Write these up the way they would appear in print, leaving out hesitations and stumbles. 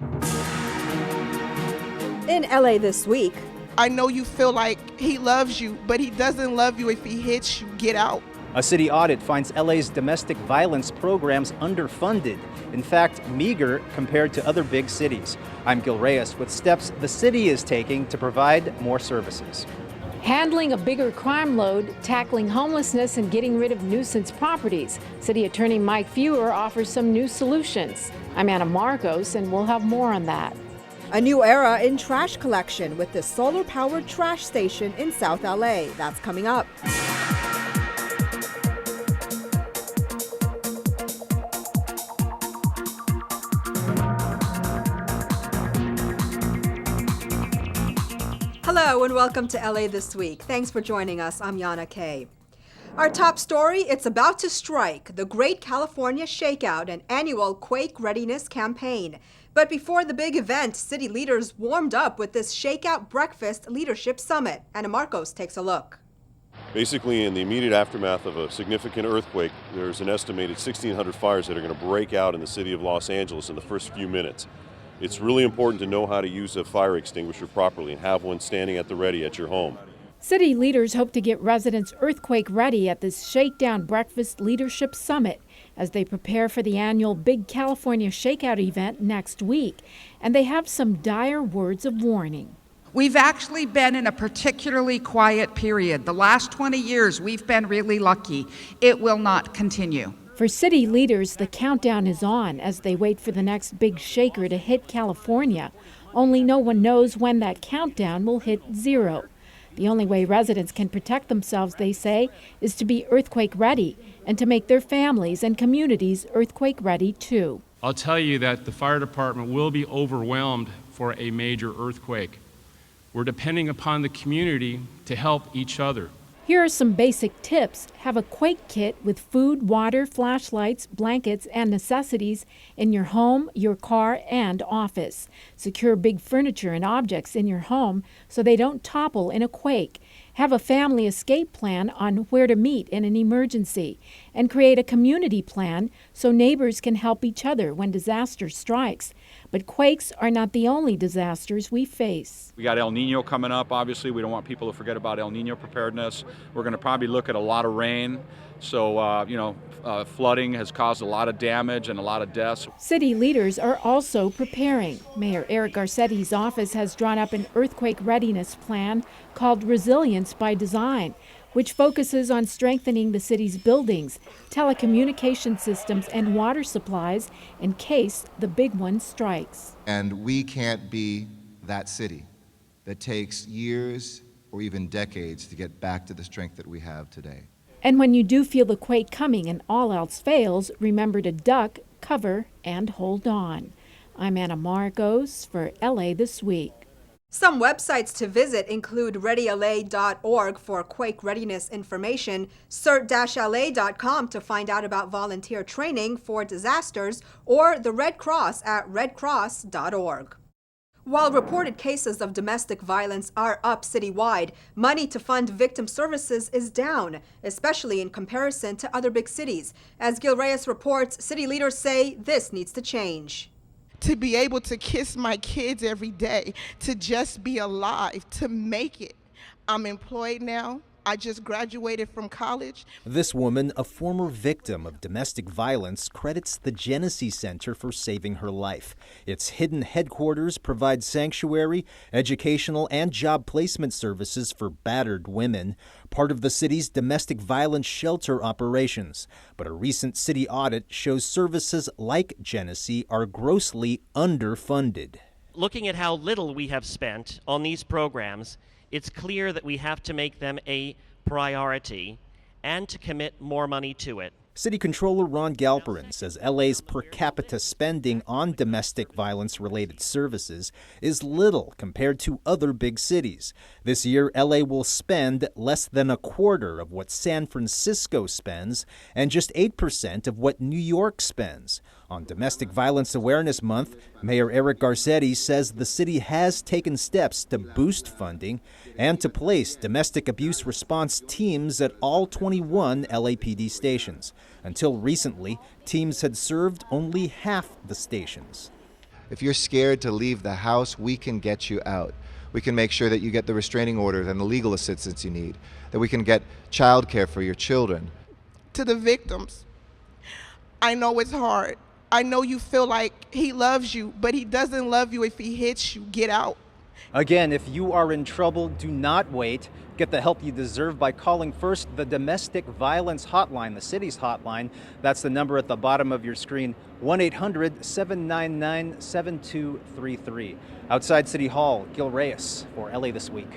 In LA this week, I know you feel like he loves you, but he doesn't love you if he hits you. Get out. A city audit finds LA's domestic violence programs underfunded. In fact, meager compared to other big cities. I'm Gil Reyes with steps the city is taking to provide more services. Handling a bigger crime load, tackling homelessness, and getting rid of nuisance properties. City Attorney Mike Feuer offers some new solutions. I'm Anna Marcos, and we'll have more on that. a new era in trash collection with the solar-powered trash station in South LA. That's coming up. Hello and welcome to LA This Week. Thanks for joining us. I'm Yana Kay. Our top story, it's about to strike, the Great California Shakeout, an annual quake readiness campaign. But before the big event, city leaders warmed up with this Shakeout Breakfast Leadership Summit. Anna Marcos takes a look. Basically, in the immediate aftermath of a significant earthquake, there's an estimated 1,600 fires that are going to break out in the city of Los Angeles in the first few minutes. It's really important to know how to use a fire extinguisher properly and have one standing at the ready at your home. City leaders hope to get residents earthquake ready at this Shakedown Breakfast Leadership Summit as they prepare for the annual Big California Shakeout event next week. And they have some dire words of warning. We've actually been in a particularly quiet period. The last 20 years, we've been really lucky. It will not continue. For city leaders, the countdown is on as they wait for the next big shaker to hit California. Only no one knows when that countdown will hit zero. The only way residents can protect themselves, they say, is to be earthquake ready and to make their families and communities earthquake ready too. I'll tell you that the fire department will be overwhelmed for a major earthquake. We're depending upon the community to help each other. Here are some basic tips. Have a quake kit with food, water, flashlights, blankets, and necessities in your home, your car, and office. Secure big furniture and objects in your home so they don't topple in a quake. Have a family escape plan on where to meet in an emergency. And create a community plan so neighbors can help each other when disaster strikes. But quakes are not the only disasters we face. We got El Nino coming up, obviously. We don't want people to forget about El Nino preparedness. We're going to probably look at a lot of rain. So, flooding has caused a lot of damage and a lot of deaths. City leaders are also preparing. Mayor Eric Garcetti's office has drawn up an earthquake readiness plan called Resilience by Design, which focuses on strengthening the city's buildings, telecommunication systems, and water supplies in case the big one strikes. And we can't be that city that takes years or even decades to get back to the strength that we have today. And when you do feel the quake coming and all else fails, remember to duck, cover, and hold on. I'm Anna Marcos for LA This Week. Some websites to visit include readyla.org for quake readiness information, cert-la.com to find out about volunteer training for disasters, or the Red Cross at redcross.org. While reported cases of domestic violence are up citywide, money to fund victim services is down, especially in comparison to other big cities. As Gil Reyes reports, city leaders say this needs to change. To be able to kiss my kids every day, to just be alive, to make it. I'm employed now. I just graduated from college. This woman, a former victim of domestic violence, credits the Genesee Center for saving her life. Its hidden headquarters provide sanctuary, educational, and job placement services for battered women, part of the city's domestic violence shelter operations. But a recent city audit shows services like Genesee are grossly underfunded. Looking at how little we have spent on these programs, it's clear that we have to make them a priority and to commit more money to it. City Controller Ron Galperin says LA's per capita spending on domestic violence-related services is little compared to other big cities. This year, LA will spend less than a quarter of what San Francisco spends and just 8% of what New York spends. On Domestic Violence Awareness Month, Mayor Eric Garcetti says the city has taken steps to boost funding and to place domestic abuse response teams at all 21 LAPD stations. Until recently, teams had served only half the stations. If you're scared to leave the house, we can get you out. We can make sure that you get the restraining orders and the legal assistance you need, that we can get childcare for your children. To the victims, I know it's hard. I know you feel like he loves you, but he doesn't love you if he hits you. Get out. Again, if you are in trouble, do not wait. Get the help you deserve by calling first the Domestic Violence Hotline, the city's hotline. That's the number at the bottom of your screen, 1-800-799-7233. Outside City Hall, Gil Reyes for LA This Week.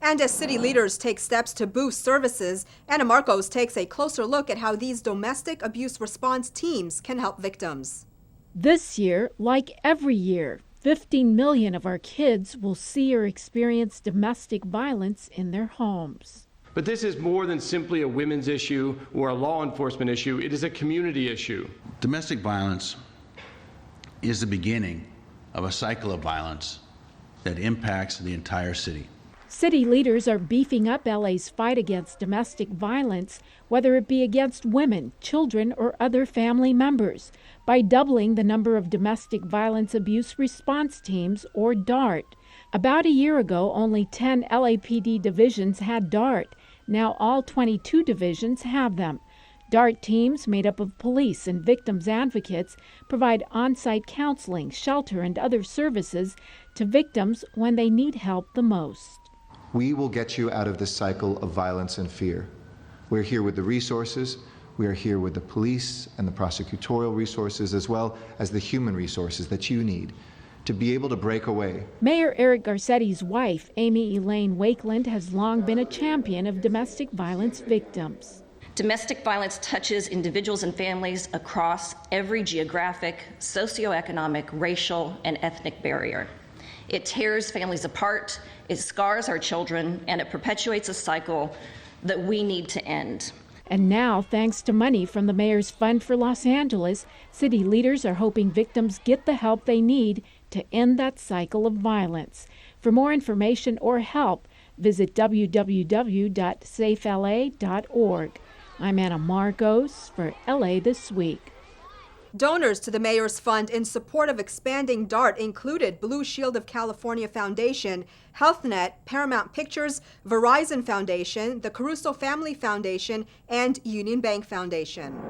And as city leaders take steps to boost services, Ana Marcos takes a closer look at how these domestic abuse response teams can help victims. This year, like every year, 15 million of our kids will see or experience domestic violence in their homes. But this is more than simply a women's issue or a law enforcement issue. It is a community issue. Domestic violence is the beginning of a cycle of violence that impacts the entire city. City leaders are beefing up LA's fight against domestic violence, whether it be against women, children, or other family members, by doubling the number of domestic violence abuse response teams, or DART. About a year ago, only 10 LAPD divisions had DART. Now all 22 divisions have them. DART teams, made up of police and victims advocates, provide on-site counseling, shelter, and other services to victims when they need help the most. We will get you out of this cycle of violence and fear. We're here with the resources. We are here with the police and the prosecutorial resources, as well as the human resources that you need to be able to break away. Mayor Eric Garcetti's wife, Amy Elaine Wakeland, has long been a champion of domestic violence victims. Domestic violence touches individuals and families across every geographic, socioeconomic, racial, and ethnic barrier. It tears families apart, it scars our children, and it perpetuates a cycle that we need to end. And now, thanks to money from the mayor's Fund for Los Angeles, city leaders are hoping victims get the help they need to end that cycle of violence. For more information or help, visit www.safela.org. I'm Ana Marcos for LA This Week. Donors to the mayor's fund in support of expanding DART included Blue Shield of California Foundation, HealthNet, Paramount Pictures, Verizon Foundation, the Caruso Family Foundation, and Union Bank Foundation.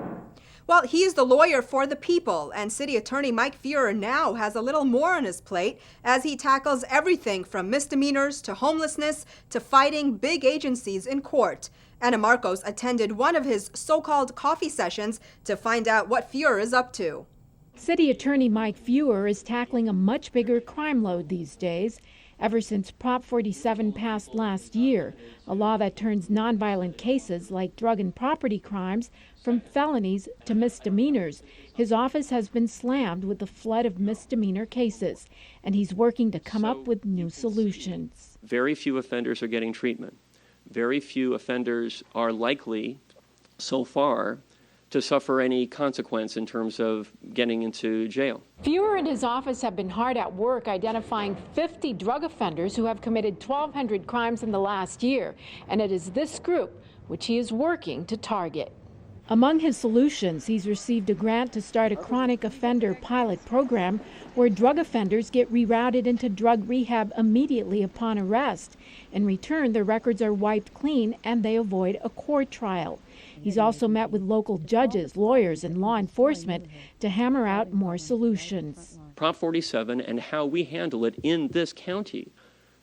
Well, he is the lawyer for the people, and City Attorney Mike Feuer now has a little more on his plate as he tackles everything from misdemeanors to homelessness to fighting big agencies in court. Ana Marcos attended one of his so-called coffee sessions to find out what Feuer is up to. City Attorney Mike Feuer is tackling a much bigger crime load these days. Ever since Prop 47 passed last year, a law that turns nonviolent cases like drug and property crimes from felonies to misdemeanors, his office has been slammed with a flood of misdemeanor cases, and he's working to come up with new solutions. Very few offenders are getting treatment. Very few offenders are likely, so far, to suffer any consequence in terms of getting into jail. Feuer and his office have been hard at work identifying 50 drug offenders who have committed 1,200 crimes in the last year, and it is this group which he is working to target. Among his solutions, he's received a grant to start a chronic offender pilot program where drug offenders get rerouted into drug rehab immediately upon arrest. In return, their records are wiped clean and they avoid a court trial. He's also met with local judges, lawyers, and law enforcement to hammer out more solutions. Prop 47 and how we handle it in this county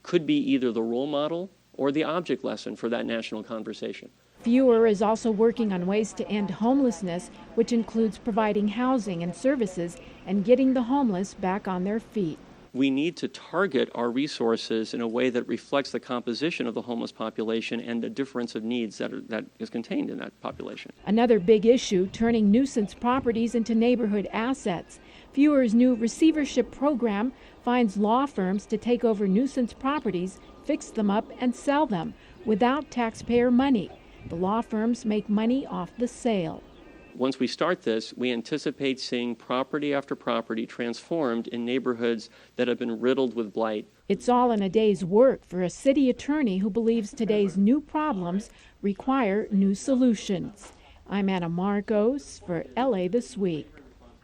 could be either the role model or the object lesson for that national conversation. Feuer is also working on ways to end homelessness, which includes providing housing and services and getting the homeless back on their feet. We need to target our resources in a way that reflects the composition of the homeless population and the difference of needs that is contained in that population. Another big issue, turning nuisance properties into neighborhood assets. Feuer's new receivership program finds law firms to take over nuisance properties, fix them up, and sell them without taxpayer money. The law firms make money off the sale. Once we start this, we anticipate seeing property after property transformed in neighborhoods that have been riddled with blight. It's all in a day's work for a city attorney who believes today's new problems require new solutions. I'm Ana Marcos for LA This Week.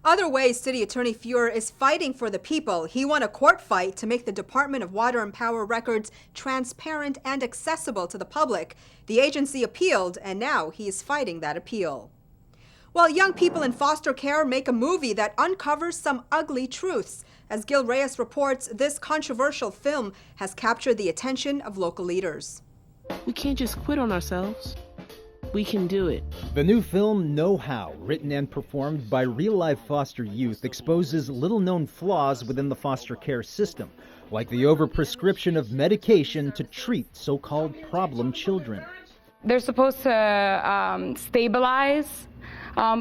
Other ways City Attorney Feuer is fighting for the people. He won a court fight to make the Department of Water and Power records transparent and accessible to the public. The agency appealed, and now he is fighting that appeal. While young people in foster care make a movie that uncovers some ugly truths. As Gil Reyes reports, this controversial film has captured the attention of local leaders. We can't just quit on ourselves. We can do it. The new film, Know How, written and performed by real-life foster youth, exposes little-known flaws within the foster care system, like the overprescription of medication to treat so-called problem children. They're supposed to stabilize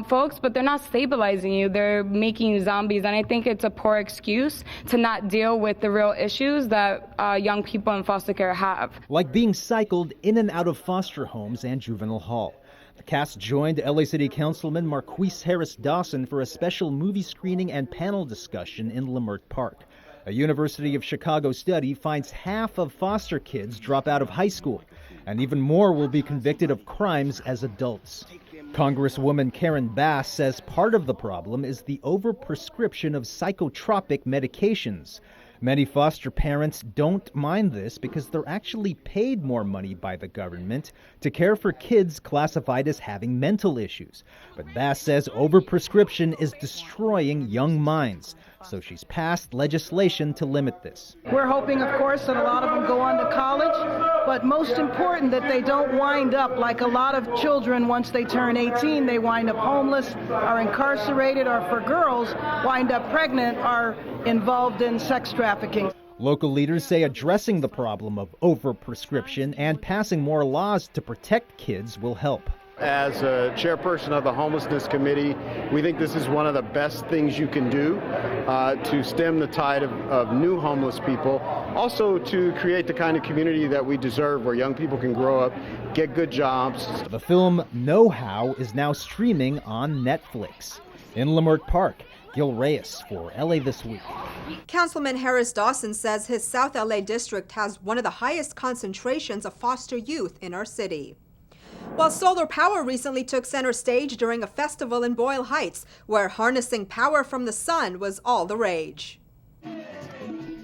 folks, but they're not stabilizing you. They're making you zombies, and I think it's a poor excuse to not deal with the real issues that young people in foster care have. Like being cycled in and out of foster homes and juvenile hall. The cast joined LA City Councilman Marquise Harris Dawson for a special movie screening and panel discussion in Leimert Park. A University of Chicago study finds half of foster kids drop out of high school, and even more will be convicted of crimes as adults. Congresswoman Karen Bass says part of the problem is the overprescription of psychotropic medications. Many foster parents don't mind this because they're actually paid more money by the government to care for kids classified as having mental issues. But Bass says overprescription is destroying young minds, so she's passed legislation to limit this. We're hoping, of course, that a lot of them go on to college, but most important that they don't wind up like a lot of children once they turn 18, they wind up homeless, are incarcerated, or for girls, wind up pregnant, are involved in sex trafficking. Local leaders say addressing the problem of overprescription and passing more laws to protect kids will help. As a chairperson of the Homelessness Committee, we think this is one of the best things you can do to stem the tide of new homeless people. Also to create the kind of community that we deserve, where young people can grow up, get good jobs. The film Know How is now streaming on Netflix. In Leimert Park, Gil Reyes for LA This Week. Councilman Harris Dawson says his South LA district has one of the highest concentrations of foster youth in our city. While solar power recently took center stage during a festival in Boyle Heights, where harnessing power from the sun was all the rage.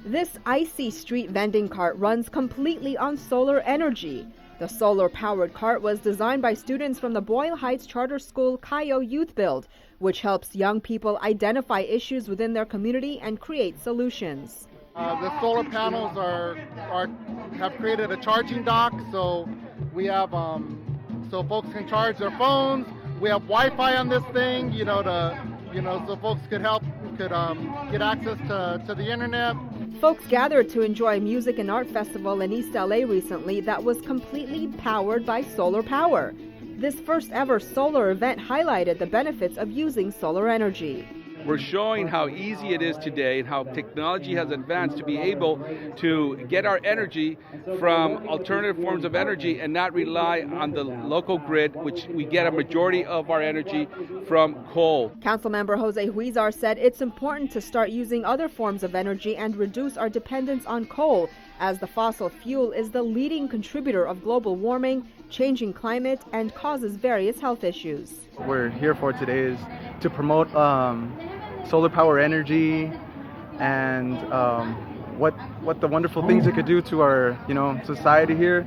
This icy street vending cart runs completely on solar energy. The solar-powered cart was designed by students from the Boyle Heights Charter School Cayo Youth Build, which helps young people identify issues within their community and create solutions. The solar panels have created a charging dock, so we have so folks can charge their phones. We have Wi-Fi on this thing, so folks could get access to the internet. Folks gathered to enjoy a music and art festival in East LA recently that was completely powered by solar power. This first ever solar event highlighted the benefits of using solar energy. We're showing how easy it is today and how technology has advanced to be able to get our energy from alternative forms of energy and not rely on the local grid, which we get a majority of our energy from coal. Councilmember Jose Huizar said it's important to start using other forms of energy and reduce our dependence on coal, as the fossil fuel is the leading contributor of global warming, changing climate, and causes various health issues. What we're here for today is to promote solar power energy and what the wonderful things it could do to our society here,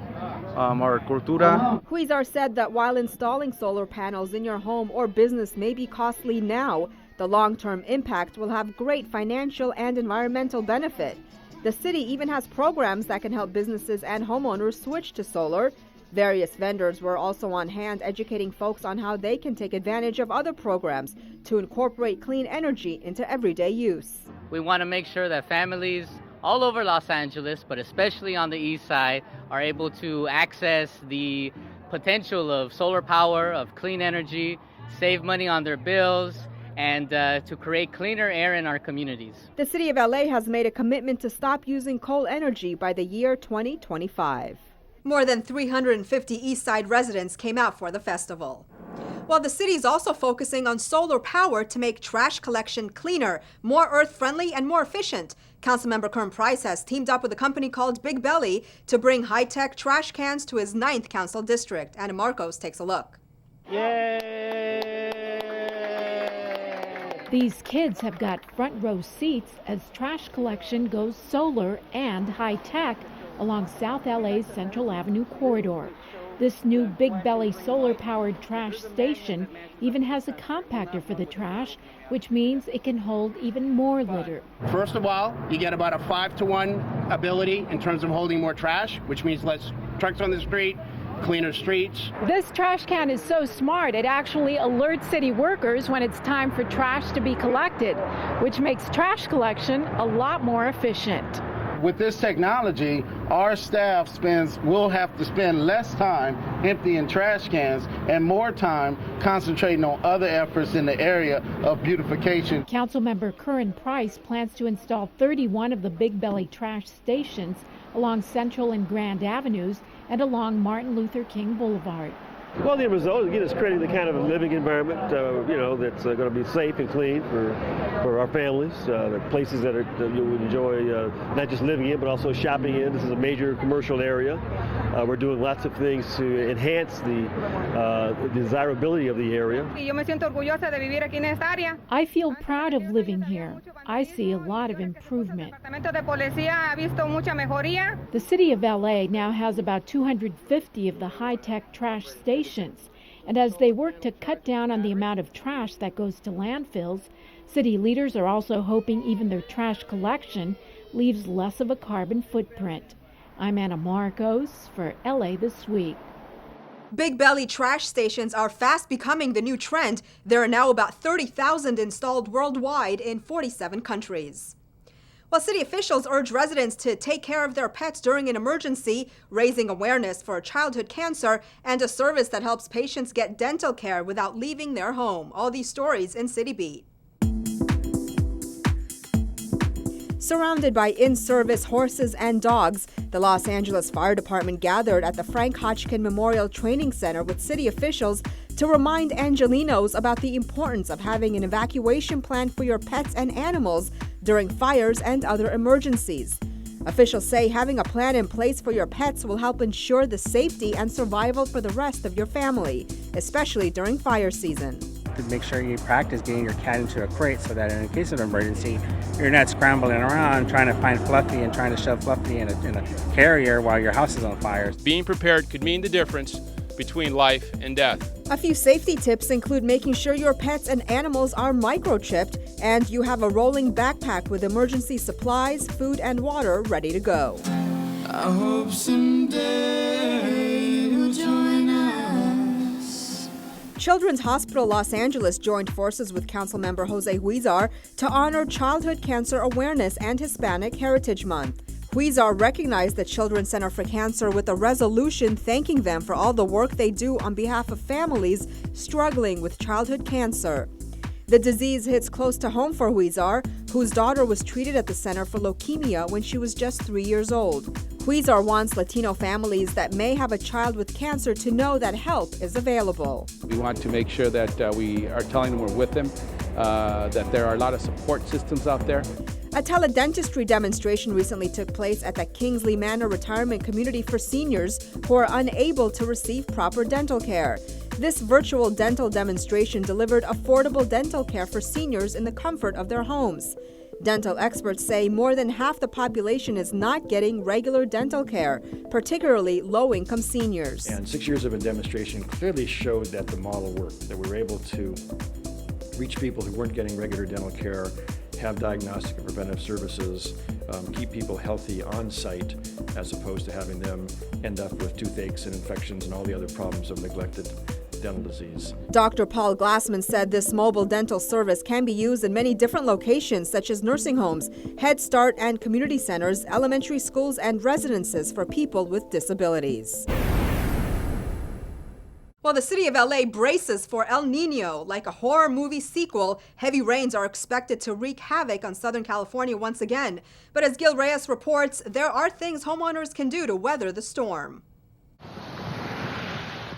our cultura. Huizar said that while installing solar panels in your home or business may be costly now, the long-term impact will have great financial and environmental benefit. The city even has programs that can help businesses and homeowners switch to solar. Various vendors were also on hand educating folks on how they can take advantage of other programs to incorporate clean energy into everyday use. We want to make sure that families all over Los Angeles, but especially on the east side, are able to access the potential of solar power, of clean energy, save money on their bills, and to create cleaner air in our communities. The city of LA has made a commitment to stop using coal energy by the year 2025. More than 350 East Side residents came out for the festival. While the city is also focusing on solar power to make trash collection cleaner, more earth-friendly, and more efficient. Councilmember Kern Price has teamed up with a company called Big Belly to bring high-tech trash cans to his 9th council district. Anna Marcos takes a look. The These kids have got front row seats as trash collection goes solar and high-tech along South LA's Central Avenue corridor. This new Big Belly solar-powered trash station even has a compactor for the trash, which means it can hold even more litter. First of all, you get about a 5-to-1 ability in terms of holding more trash, which means less trucks on the street, cleaner streets. This trash can is so smart, it actually alerts city workers when it's time for trash to be collected, which makes trash collection a lot more efficient. With this technology, our staff will have to spend less time emptying trash cans and more time concentrating on other efforts in the area of beautification. Councilmember Curran Price plans to install 31 of the Big Belly trash stations along Central and Grand Avenues and along Martin Luther King Boulevard. Well, the result, again, is creating the kind of a living environment, that's going to be safe and clean for our families, the places that you would enjoy not just living in, but also shopping in. This is a major commercial area. We're doing lots of things to enhance the desirability of the area. I feel proud of living here. I see a lot of improvement. The city of LA now has about 250 of the high-tech trash stations, and as they work to cut down on the amount of trash that goes to landfills, city leaders are also hoping even their trash collection leaves less of a carbon footprint. I'm Anna Marcos for LA This Week. Big Belly trash stations are fast becoming the new trend. There are now about 30,000 installed worldwide in 47 countries. Well, city officials urge residents to take care of their pets during an emergency, raising awareness for childhood cancer and a service that helps patients get dental care without leaving their home. All these stories in CityBeat. Surrounded by in-service horses and dogs, the Los Angeles Fire Department gathered at the Frank Hodgkin Memorial Training Center with city officials to remind Angelinos about the importance of having an evacuation plan for your pets and animals during fires and other emergencies. Officials say having a plan in place for your pets will help ensure the safety and survival for the rest of your family, especially during fire season. Make sure you practice getting your cat into a crate so that in case of an emergency, you're not scrambling around trying to find Fluffy and trying to shove Fluffy in a carrier while your house is on fire. Being prepared could mean the difference between life and death. A few safety tips include making sure your pets and animals are microchipped and you have a rolling backpack with emergency supplies, food, and water ready to go. I hope someday you'll join us. Children's Hospital Los Angeles joined forces with Councilmember Jose Huizar to honor Childhood Cancer Awareness and Hispanic Heritage Month. Huizar recognized the Children's Center for Cancer with a resolution thanking them for all the work they do on behalf of families struggling with childhood cancer. The disease hits close to home for Huizar, whose daughter was treated at the center for leukemia when she was just 3 years old. Huizar wants Latino families that may have a child with cancer to know that help is available. We want to make sure that we are telling them we're with them, that there are a lot of support systems out there. A teledentistry demonstration recently took place at the Kingsley Manor Retirement Community for seniors who are unable to receive proper dental care. This virtual dental demonstration delivered affordable dental care for seniors in the comfort of their homes. Dental experts say more than half the population is not getting regular dental care, particularly low-income seniors. And 6 years of a demonstration clearly showed that the model worked, that we were able to reach people who weren't getting regular dental care, have diagnostic and preventive services, keep people healthy on site as opposed to having them end up with toothaches and infections and all the other problems of neglected dental disease. Dr. Paul Glassman said this mobile dental service can be used in many different locations such as nursing homes, Head Start and community centers, elementary schools, and residences for people with disabilities. Well, the city of LA braces for El Nino. Like a horror movie sequel, heavy rains are expected to wreak havoc on Southern California once again. But as Gil Reyes reports, there are things homeowners can do to weather the storm.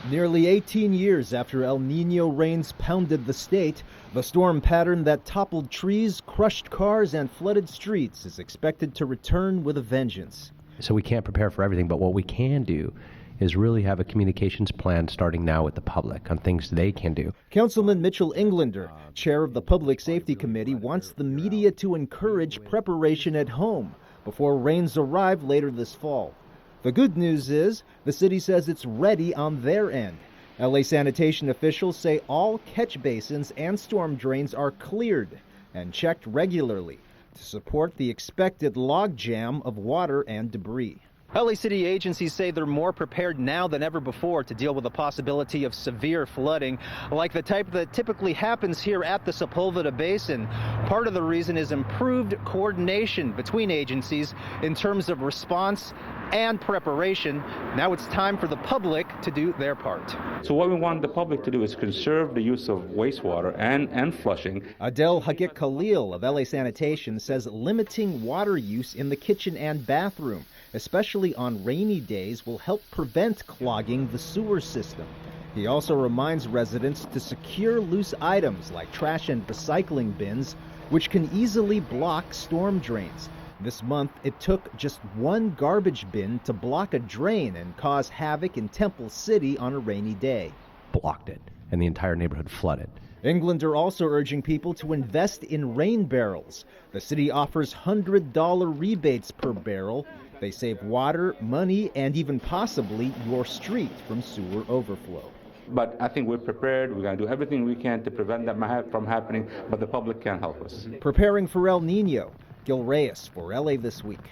Nearly 18 years after El Nino rains pounded the state, the storm pattern that toppled trees, crushed cars, and flooded streets is expected to return with a vengeance. So we can't prepare for everything, but what we can do is really have a communications plan starting now with the public on things they can do. Councilman Mitchell Englander, chair of the Public Safety Committee, wants the media to encourage preparation at home before rains arrive later this fall. The good news is the city says it's ready on their end. LA sanitation officials say all catch basins and storm drains are cleared and checked regularly to support the expected logjam of water and debris. LA City agencies say they're more prepared now than ever before to deal with the possibility of severe flooding, like the type that typically happens here at the Sepulveda Basin. Part of the reason is improved coordination between agencies in terms of response and preparation. Now it's time for the public to do their part. So what we want the public to do is conserve the use of wastewater and flushing. Adel Hagit Khalil of LA Sanitation says limiting water use in the kitchen and bathroom, especially on rainy days, will help prevent clogging the sewer system. He also reminds residents to secure loose items like trash and recycling bins, which can easily block storm drains. This month, it took just one garbage bin to block a drain and cause havoc in Temple City on a rainy day. Blocked it, and the entire neighborhood flooded. Englander also urging people to invest in rain barrels. The city offers $100 rebates per barrel. They save water, money, and even possibly your street from sewer overflow. But I think we're prepared. We're going to do everything we can to prevent that from happening, but the public can help us. Preparing for El Nino. Gil Reyes for LA This Week.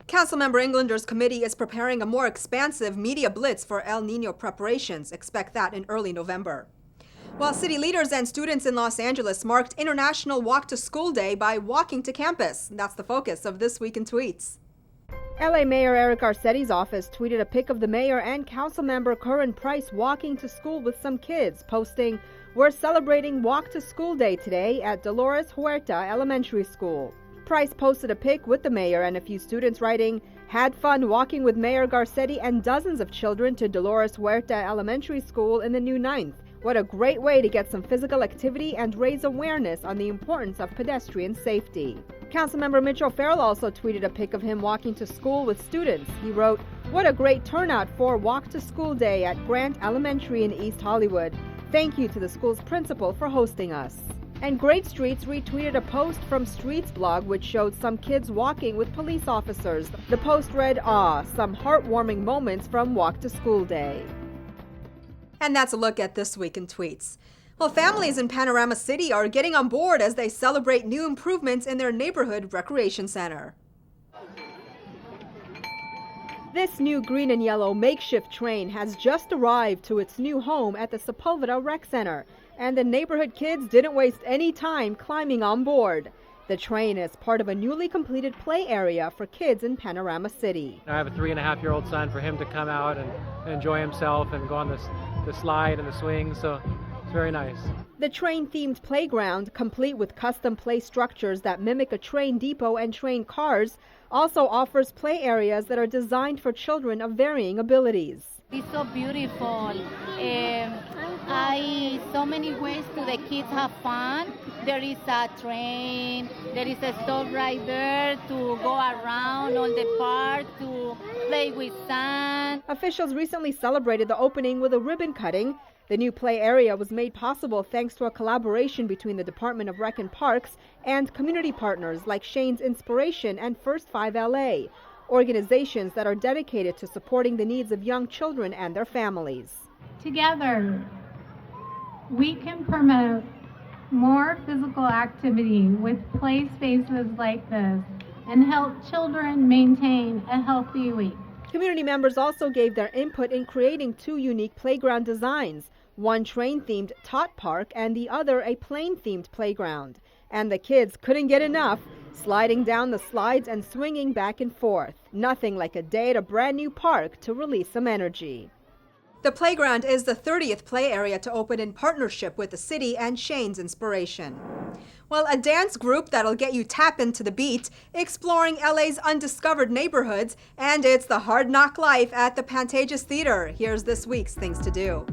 Councilmember Englander's committee is preparing a more expansive media blitz for El Nino preparations. Expect that in early November. While city leaders and students in Los Angeles marked International Walk to School Day by walking to campus. That's the focus of This Week in Tweets. LA Mayor Eric Garcetti's office tweeted a pic of the mayor and councilmember Curran Price walking to school with some kids, posting, "We're celebrating Walk to School Day today at Dolores Huerta Elementary School." Price posted a pic with the mayor and a few students writing, "Had fun walking with Mayor Garcetti and dozens of children to Dolores Huerta Elementary School in the new 9th. What a great way to get some physical activity and raise awareness on the importance of pedestrian safety." Councilmember Mitch O'Farrell also tweeted a pic of him walking to school with students. He wrote, "What a great turnout for Walk to School Day at Grant Elementary in East Hollywood. Thank you to the school's principal for hosting us." And Great Streets retweeted a post from Streets blog which showed some kids walking with police officers. The post read, some heartwarming moments from Walk to School Day." And that's a look at This Week in Tweets. Well, families in Panorama City are getting on board as they celebrate new improvements in their neighborhood recreation center. This new green and yellow makeshift train has just arrived to its new home at the Sepulveda Rec Center, and the neighborhood kids didn't waste any time climbing on board. The train is part of a newly completed play area for kids in Panorama City. I have a 3.5-year-old son, for him to come out and enjoy himself and go on the slide and the swing, so it's very nice. The train-themed playground, complete with custom play structures that mimic a train depot and train cars, also offers play areas that are designed for children of varying abilities. It's so beautiful. So many ways to the kids have fun. There is a train, there is a stop right there to go around on the park to play with sand. Officials recently celebrated the opening with a ribbon cutting. The new play area was made possible thanks to a collaboration between the Department of Rec and Parks and community partners like Shane's Inspiration and First 5 LA, organizations that are dedicated to supporting the needs of young children and their families. Together, we can promote more physical activity with play spaces like this and help children maintain a healthy weight. Community members also gave their input in creating two unique playground designs, one train-themed Tot Park and the other a plane-themed playground. And the kids couldn't get enough, sliding down the slides and swinging back and forth. Nothing like a day at a brand new park to release some energy. The playground is the 30th play area to open in partnership with the city and Shane's Inspiration. Well, a dance group that'll get you tapping to the beat, exploring LA's undiscovered neighborhoods, and it's the hard knock life at the Pantages Theater. Here's this week's Things to Do.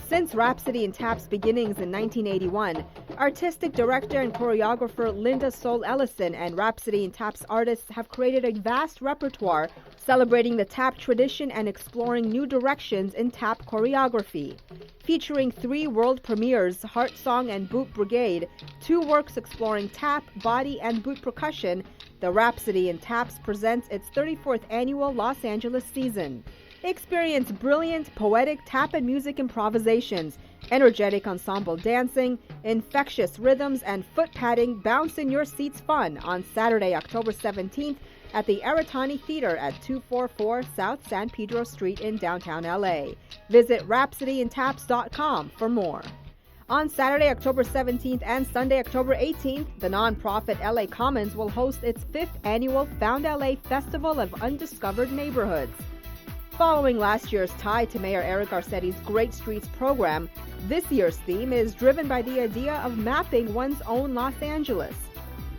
Since Rhapsody and Tap's beginnings in 1981, Artistic director and choreographer Linda Sol Ellison and Rhapsody in Tap's artists have created a vast repertoire celebrating the tap tradition and exploring new directions in tap choreography. Featuring 3 world premieres, Heart Song and Boot Brigade, 2 works exploring tap, body, and boot percussion, the Rhapsody in Taps presents its 34th annual Los Angeles season. Experience brilliant, poetic tap and music improvisations, energetic ensemble dancing, infectious rhythms, and foot padding bounce in your seats fun on Saturday, October 17th at the Aratani Theater at 244 South San Pedro Street in downtown LA. Visit rhapsodyintaps.com for more. On Saturday, October 17th and Sunday, October 18th, the nonprofit LA Commons will host its 5th annual Found LA Festival of Undiscovered Neighborhoods. Following last year's tie to Mayor Eric Garcetti's Great Streets program, this year's theme is driven by the idea of mapping one's own Los Angeles.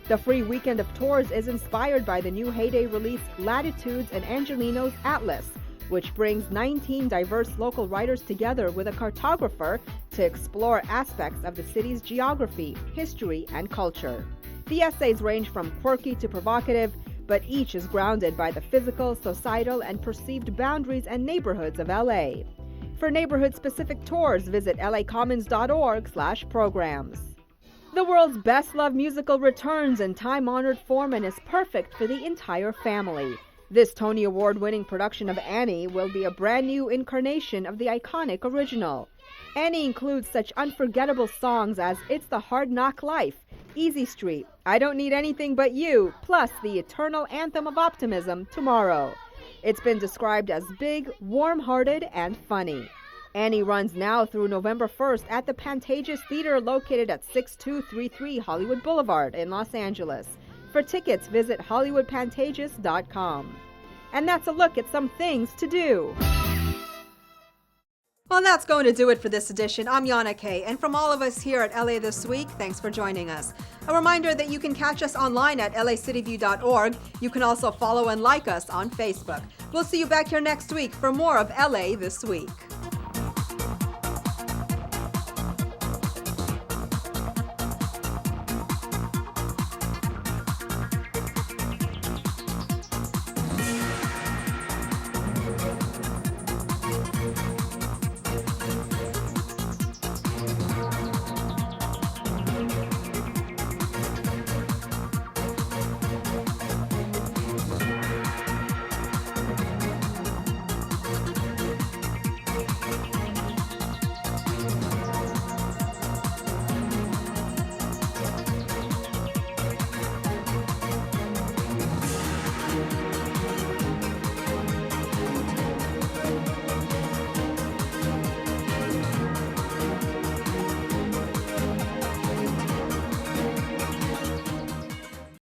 The free weekend of tours is inspired by the new Heyday release Latitudes and Angelino's Atlas, which brings 19 diverse local writers together with a cartographer to explore aspects of the city's geography, history, and culture. The essays range from quirky to provocative, but each is grounded by the physical, societal, and perceived boundaries and neighborhoods of LA. For neighborhood-specific tours, visit lacommons.org/programs. The world's best-loved musical returns in time-honored form and is perfect for the entire family. This Tony Award-winning production of Annie will be a brand new incarnation of the iconic original. Annie includes such unforgettable songs as It's the Hard Knock Life, Easy Street, I Don't Need Anything But You, plus the eternal anthem of optimism, Tomorrow. It's been described as big, warm-hearted, and funny. Annie runs now through November 1st at the Pantages Theater located at 6233 Hollywood Boulevard in Los Angeles. For tickets, visit HollywoodPantages.com. And that's a look at some things to do. Well, that's going to do it for this edition. I'm Yana Kay, and from all of us here at LA This Week, thanks for joining us. A reminder that you can catch us online at lacityview.org. You can also follow and like us on Facebook. We'll see you back here next week for more of LA This Week.